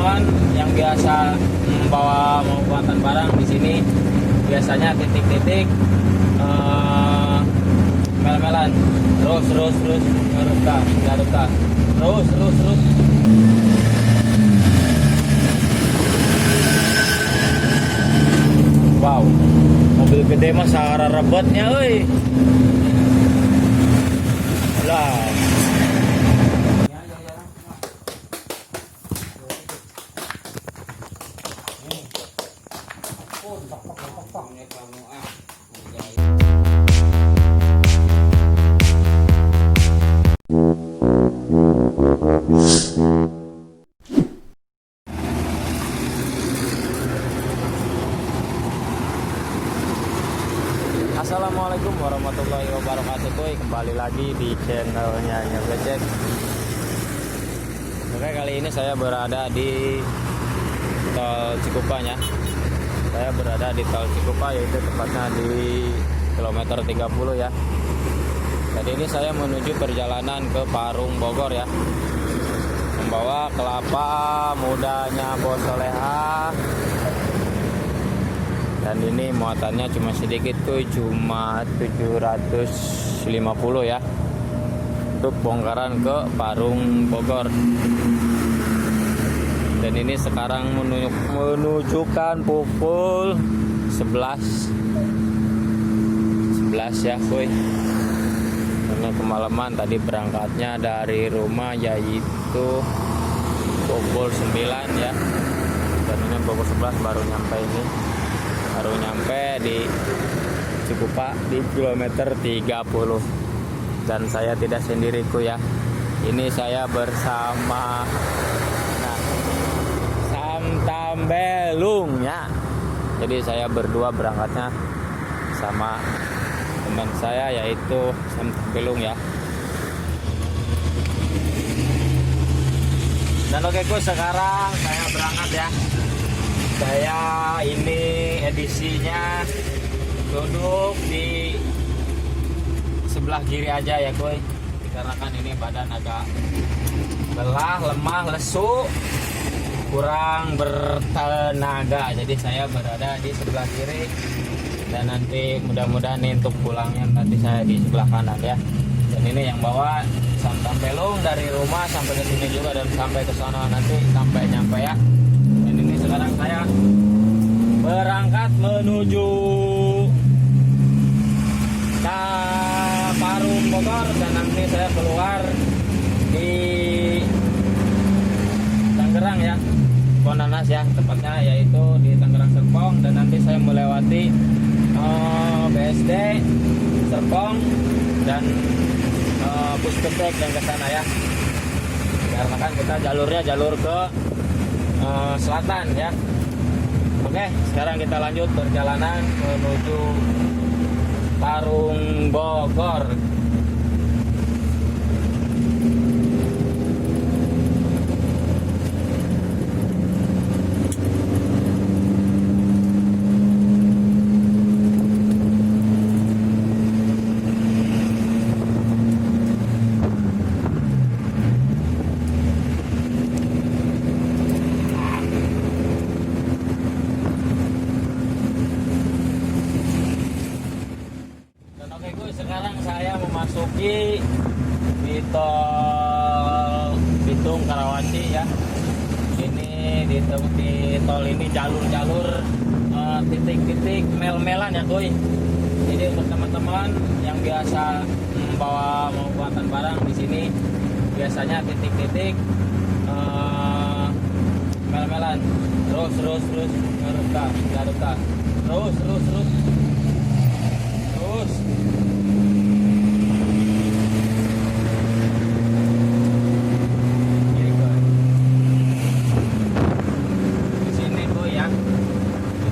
teman-teman yang biasa membawa muatan barang di sini biasanya titik-titik mel-melan terus ngeruka terus. Wow, mobil gede mah sahara rebetnya euy. Lah. Assalamualaikum warahmatullahi wabarakatuh. Kembali lagi di channelnya Nyogecek. Oke, kali ini saya berada di tol Cikupa ya. Saya berada di tol Cikupa, yaitu tepatnya di kilometer 30 ya. Jadi ini saya menuju perjalanan ke Parung Bogor ya, membawa kelapa mudanya Bos Soleha. Dan ini muatannya cuma sedikit tuh, cuma 750 ya, untuk bongkaran ke Parung Bogor. Dan ini sekarang menunjukkan pukul 11 ya kuy. Karena kemalaman tadi berangkatnya dari rumah yaitu pukul 9 ya. Dan ini pukul 11 baru nyampe di Cikupa di kilometer 30. Dan saya tidak sendiriku ya. Ini saya bersama Sam Tambelung ya. Jadi saya berdua berangkatnya sama teman saya yaitu Sam Tambelung ya. Dan oke ku, sekarang saya berangkat ya. Saya ini edisinya duduk di sebelah kiri aja ya kuy, karena kan ini badan agak lelah, lemah, lesu, kurang bertenaga. Jadi saya berada di sebelah kiri, dan nanti mudah-mudahan nih untuk pulangnya nanti saya di sebelah kanan ya. Dan ini yang bawa Sam Tambelung dari rumah sampai ke sini juga, dan sampai ke sana nanti sampai nyampe ya. Sekarang saya berangkat menuju ke Parung Bogor, dan nanti saya keluar di Tangerang ya, Bonanas ya tepatnya, yaitu di Tangerang Serpong. Dan nanti saya melewati BSD Serpong dan Puskesmas dan ke sana ya, karena kan kita jalurnya jalur ke selatan ya. Oke, sekarang kita lanjut perjalanan menuju Parung Bogor. Sekarang saya memasuki di tol Bitung Karawaci ya. Ini di tol ini jalur-jalur titik-titik mel-melan ya kuy. Jadi untuk teman-teman yang biasa membawa muatan barang di sini biasanya titik-titik mel-melan terus ngeruka terus.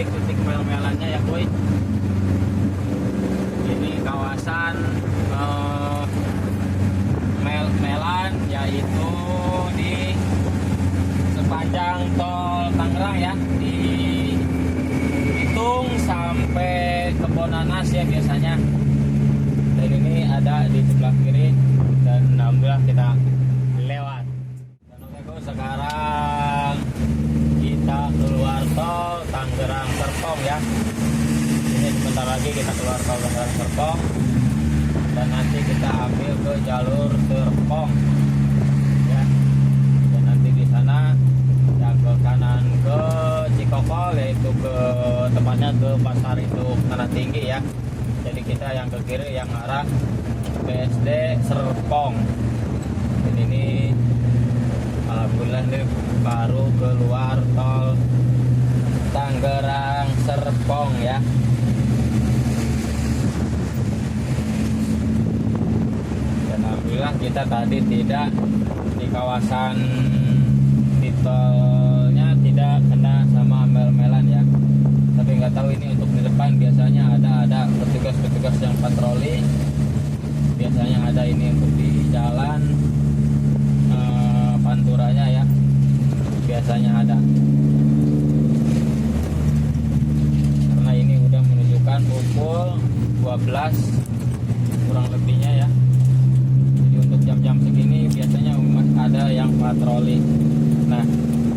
Titik-titik mel-melannya ya kuy. Ini kawasan mel-melan, yaitu di sepanjang tol Tangerang ya, di Bitung sampai ke Bonanas ya biasanya. Dan ini ada di sebelah kiri, dan alhamdulillah kita lewat. Dan oke, sekarang sebentar lagi kita keluar tol Tangerang Serpong dan nanti kita ambil ke jalur Serpong ya. Dan nanti di sana yang ke kanan ke Cikokol, yaitu ke tepatnya ke Pasar Induk Tanah Tinggi ya. Jadi kita yang ke kiri yang arah BSD Serpong. Dan ini alhamdulillah nih baru keluar tol Tangerang Serpong ya. Dan alhamdulillah kita tadi tidak di kawasan di tolnya tidak kena sama mel-melan ya. Tapi nggak tahu ini untuk di depan biasanya ada petugas-petugas yang patroli. Biasanya ada ini untuk di jalan panturanya ya. Biasanya ada. Karena ini udah menunjukkan pukul 12 kurang lebihnya ya. Jadi untuk jam-jam segini biasanya ada yang patroli. Nah,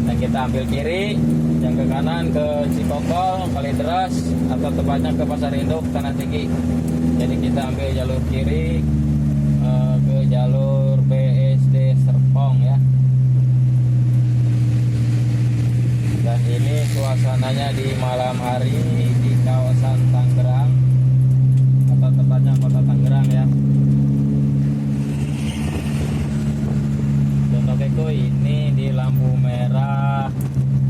dan kita ambil kiri, yang ke kanan ke Cikokol, Kalideres, atau tepatnya ke Pasar Induk Tanah Tinggi. Jadi kita ambil jalur kiri ke jalur BSD Serpong ya. Dan ini suasananya di malam hari di kawasan Tangerang, atau tepatnya kota Tangerang ya. Contohnya ini di lampu merah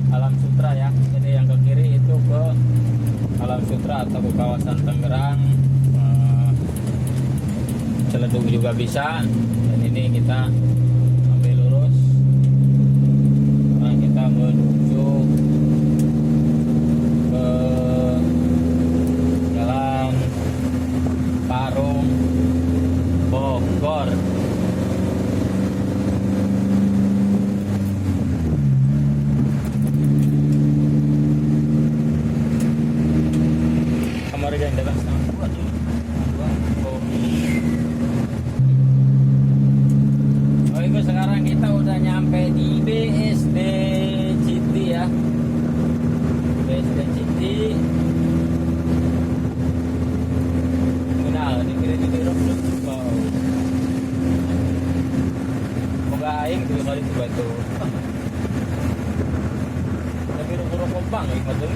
Alam Sutra ya. Jadi yang ke kiri itu ke Alam Sutra atau ke kawasan Tangerang. Celedug juga bisa. Dan ini kita ambil lurus. Nah, kita menuju ke Jalan Parung Bogor. Kemarin yang datang setengah dua tuh. Oh itu sekarang kita udah nyampe di BSD City ya. BSD City. Kenal di kiri rok. Wow. Moga aing tuh kali itu batu. Tapi rok kompang ya betul.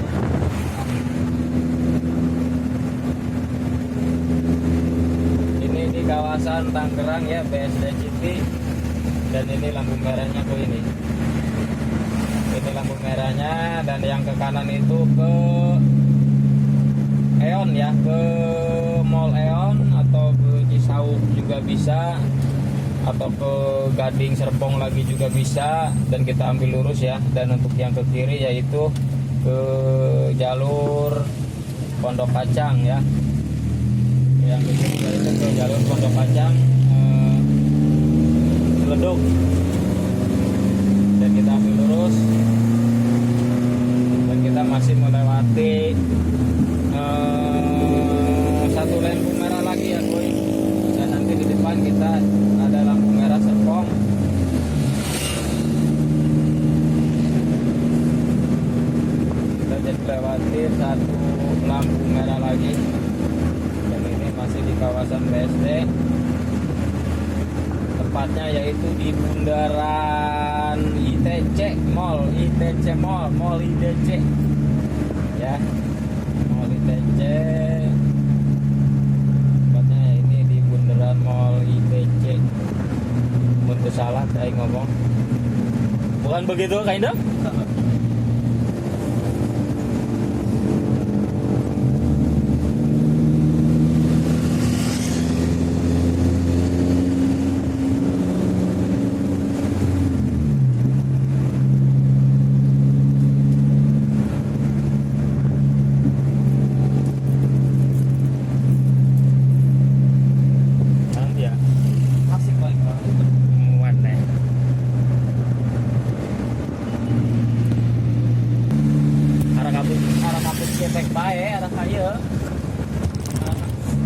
Ini di kawasan Tangerang ya, BSD City. Dan ini lampu merahnya tuh ini. Ini lampu merahnya, dan yang ke kanan itu ke Eon ya, ke Mall Eon atau ke Cisauk juga bisa, atau ke Gading Serpong lagi juga bisa. Dan kita ambil lurus ya. Dan untuk yang ke kiri yaitu ke jalur Pondok Kacang ya. Yang ke kiri itu ke jalur Pondok Kacang Celedug. Dan kita ambil lurus, dan kita masih melewati satu lampu merah lagi ya boy. Dan nanti di depan kita ada lampu merah Serpong. Kita jadi lewati satu lampu merah lagi. Dan ini masih di kawasan BSD, tepatnya yaitu di bundaran ITC Mall ITC ya, Mall ITC. Tepatnya ini di bundaran Mall ITC. Mungkin salah saya ngomong, bukan begitu kayaknya.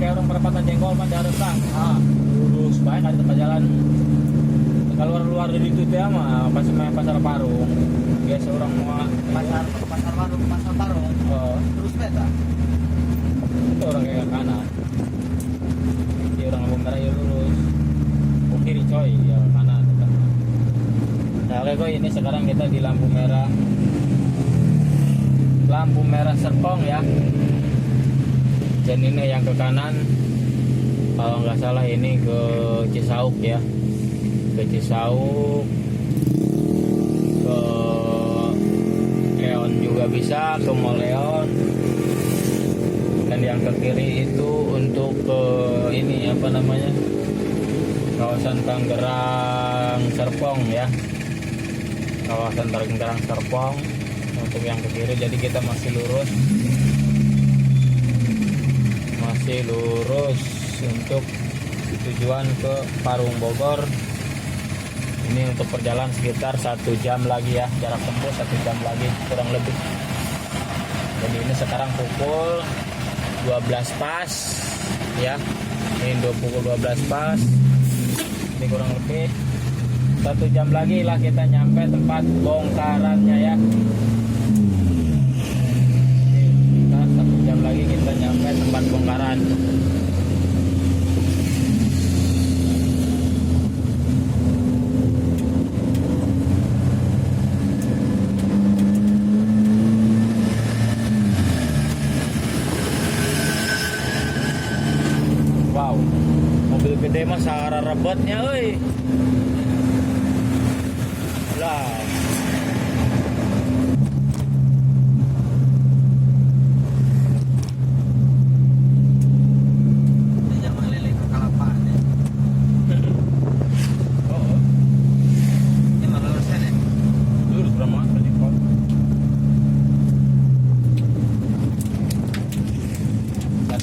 Kayak orang perempatan Jenggol mah harus bang, lurus baik ada tempat jalan. Kalau luar dari itu ya mah pasti main pasar Parung. Biasa orang mau pasar Parung, terus beta. Itu orang kayak kanan. Di orang lampu merah ya lurus. Oh kiri coy, ya kanan. Nah oke kok, ini sekarang kita di lampu merah. Lampu merah Serpong ya. Dan ini yang ke kanan, kalau nggak salah ini ke Cisauk ya, ke Cisauk, ke Leon juga bisa, ke Mall Leon. Dan yang ke kiri itu untuk ke ini apa namanya, kawasan Tangerang Serpong ya, kawasan Tangerang Serpong untuk yang ke kiri. Jadi kita masih lurus untuk tujuan ke Parung Bogor. Ini untuk perjalanan sekitar 1 jam lagi ya, jarak tempuh 1 jam lagi kurang lebih. Jadi ini sekarang pukul 12 pas ya, ini pukul 12 pas. Ini kurang lebih 1 jam lagi lah kita nyampe tempat bongkarannya ya. Ini 1 jam lagi kita nyampe tempat bongkaran. Wow, mobil gede mah sahara rebetnya euy. Lah.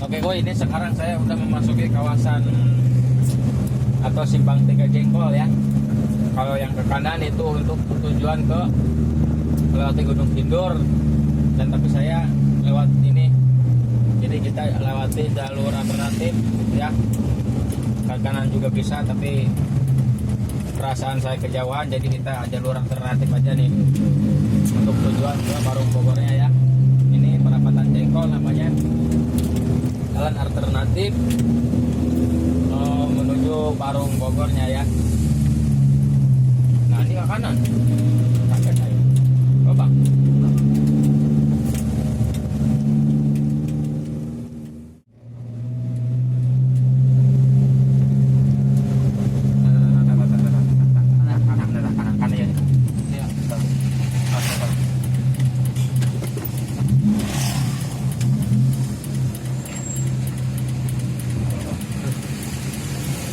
Oke kok, ini sekarang saya udah memasuki kawasan atau Simpang 3 Jengkol ya. Kalau yang ke kanan itu untuk tujuan ke melewati Gunung Sindur, dan tapi saya lewat ini. Jadi kita lewati jalur alternatif ya. Ke kanan juga bisa, tapi perasaan saya kejauhan, jadi kita jalur alternatif aja nih untuk tujuan ke Parung Bogornya ya. Ini perapatan Jengkol namanya, jalan alternatif menuju Parung Bogornya ya. Nah ini ke kanan, kaget saya. Oh bang.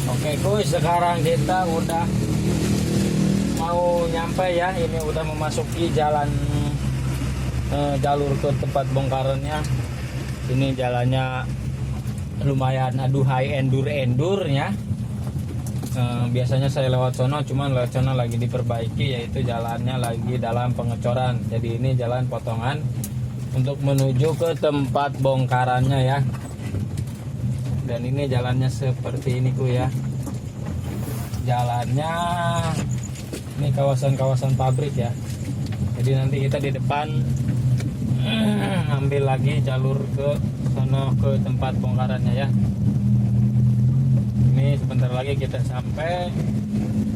Oke guys, sekarang kita udah mau nyampe ya. Ini udah memasuki jalan jalur ke tempat bongkarannya. Ini jalannya lumayan aduhai endur-endurnya. Biasanya saya lewat sono, cuman lewat sono lagi diperbaiki, yaitu jalannya lagi dalam pengecoran. Jadi ini jalan potongan untuk menuju ke tempat bongkarannya ya. Dan ini jalannya seperti ini ku ya. Jalannya ini kawasan-kawasan pabrik ya. Jadi nanti kita di depan ambil lagi jalur ke sana ke tempat bongkarannya ya. Ini sebentar lagi kita sampai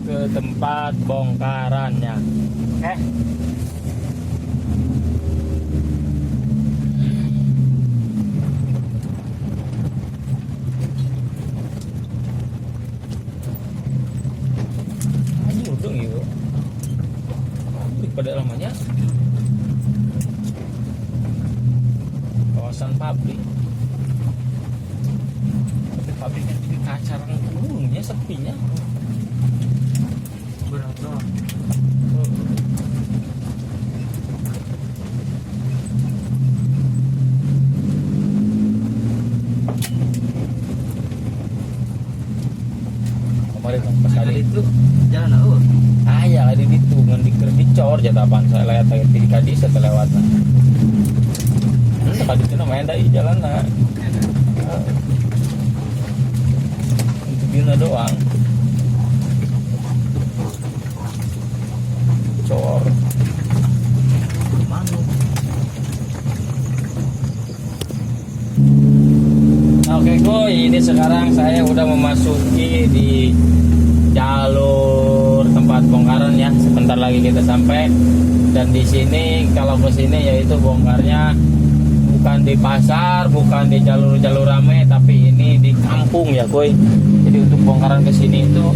ke tempat bongkarannya. Pada namanya kawasan pabrik, tapi pabriknya di kacaran gunungnya sepinya berat doang. Kemarin pas kali itu jalan aku ya di itu dicor jatah apaan saya lihat di kadi saya lewat kadi itu namanya dari jalan itu bina doang cor mana Koy, ini sekarang saya udah memasuki di jalur tempat bongkaran ya. Sebentar lagi kita sampai. Dan di sini kalau ke sini yaitu bongkarnya bukan di pasar, bukan di jalur-jalur rame, tapi ini di kampung ya, Koy. Jadi untuk bongkaran ke sini itu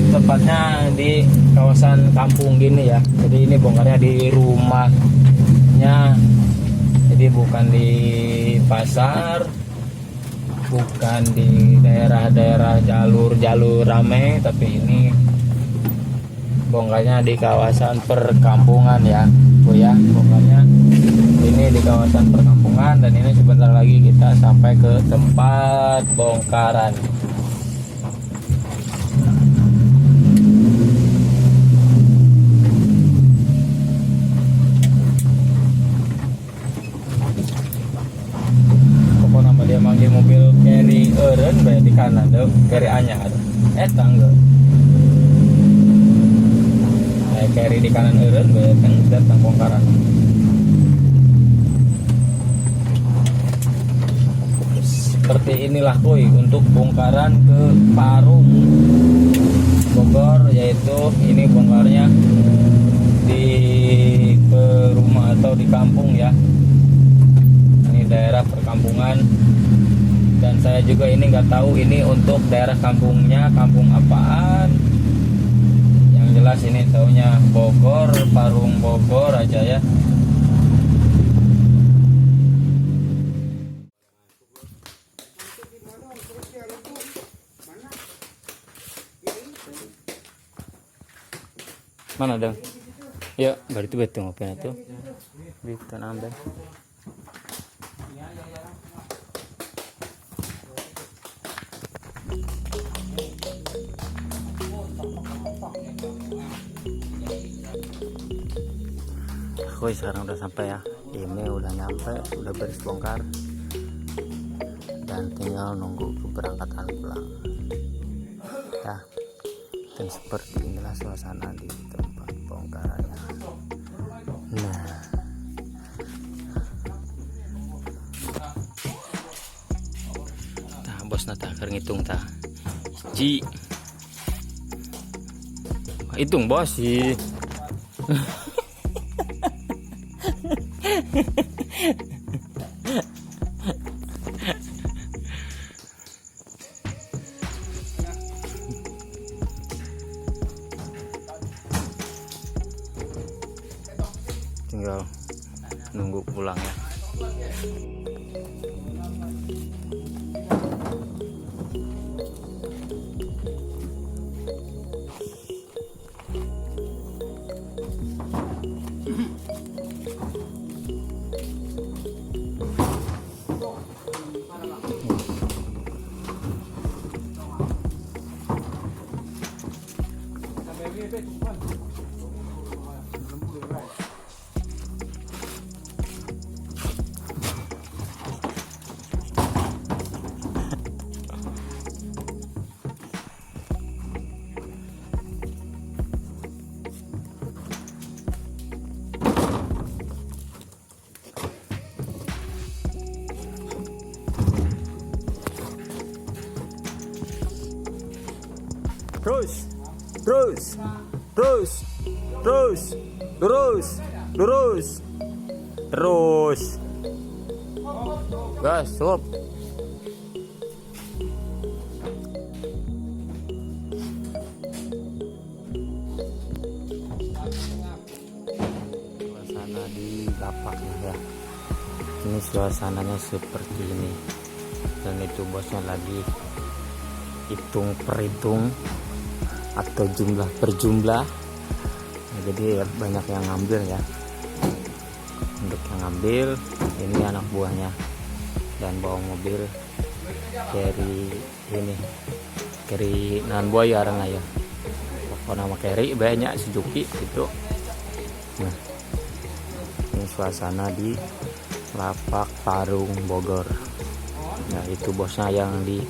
tepatnya di kawasan kampung gini ya. Jadi ini bongkarnya di rumahnya. Jadi bukan di pasar, bukan di daerah-daerah jalur-jalur rame, tapi ini bongkarnya di kawasan perkampungan ya, Bu ya. Bongkarnya ini di kawasan perkampungan, dan ini sebentar lagi kita sampai ke tempat bongkaran. Dia manggil mobil carry eureun bae di kanan deh, carry anyar tangga carry di kanan eureun bae datang bongkaran. Seperti inilah Koy untuk bongkaran ke Parung Bogor, yaitu ini bongkarnya di ke rumah atau di kampung ya. Ini daerah perkampungan, dan saya juga ini nggak tahu ini untuk daerah kampungnya kampung apaan. Yang jelas ini taunya Bogor, Parung Bogor aja ya. Mana dong? Ya, berarti betul ngapain itu? Bisa nambah. Aku sekarang udah sampai ya. Ini udah nyampe, udah beres bongkar, dan tinggal nunggu keberangkatan pulang ya. Dan seperti inilah suasana di tempat bongkarannya. Nah, bos nata keur ngitung tah. Ji. Hitung bos sih. Tinggal nunggu pulang ya. Terus gas stop. Suasana di lapaknya ya. Ini suasananya seperti ini, dan itu bosnya lagi hitung perhitung atau jumlah per jumlah. Nah, jadi banyak yang ngambil ya. Untuk yang ngambil ini anak buahnya, dan bawa mobil carry nan buah ya orang ya. Pokoknya nama carry banyak Suzuki gitu. Nah, ini suasana di lapak Parung Bogor. Nah, itu bosnya yang di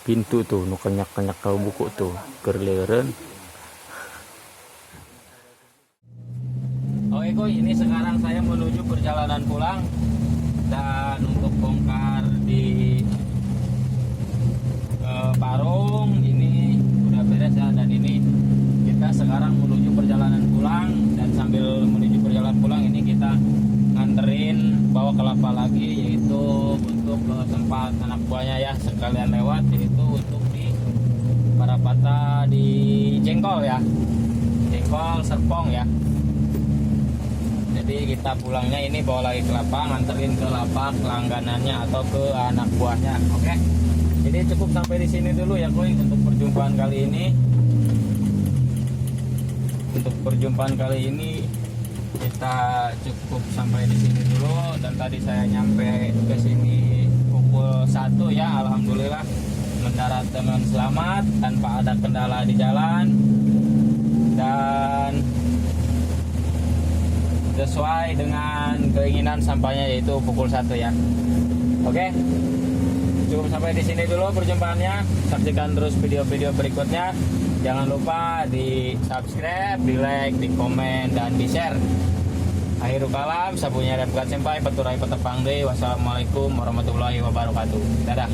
pintu tuh, kenyak-kenyak ke buku tuh, kerleren. Oke Koy, ini sekarang saya menuju perjalanan pulang, dan untuk bongkar di Parung ini udah beres ya, dan ini kita sekarang menuju perjalanan pulang. Dan sambil menuju perjalanan pulang ini kita nganterin bawa kelapa lagi, yaitu untuk ke tempat anak buahnya ya, sekalian lewat, yaitu untuk di Parapata di Jengkol ya, Jengkol Serpong ya. Jadi kita pulangnya ini bawa lagi kelapa, nganterin ke lapak langganannya atau ke anak buahnya. Oke. Jadi cukup sampai di sini dulu ya Koy untuk perjumpaan kali ini. Untuk perjumpaan kali ini kita cukup sampai di sini dulu, dan tadi saya nyampe ke sini pukul 1 ya, alhamdulillah mendarat dengan selamat tanpa ada kendala di jalan dan sesuai dengan keinginan sampainya, yaitu pukul 1 ya. Oke. Cukup sampai di sini dulu perjumpaannya. Saksikan terus video-video berikutnya. Jangan lupa di subscribe, di like, di komen, dan di share. Akhirul kalam, sabunya Repkat Senpai, peturai petepang deh. Wassalamualaikum warahmatullahi wabarakatuh. Dadah.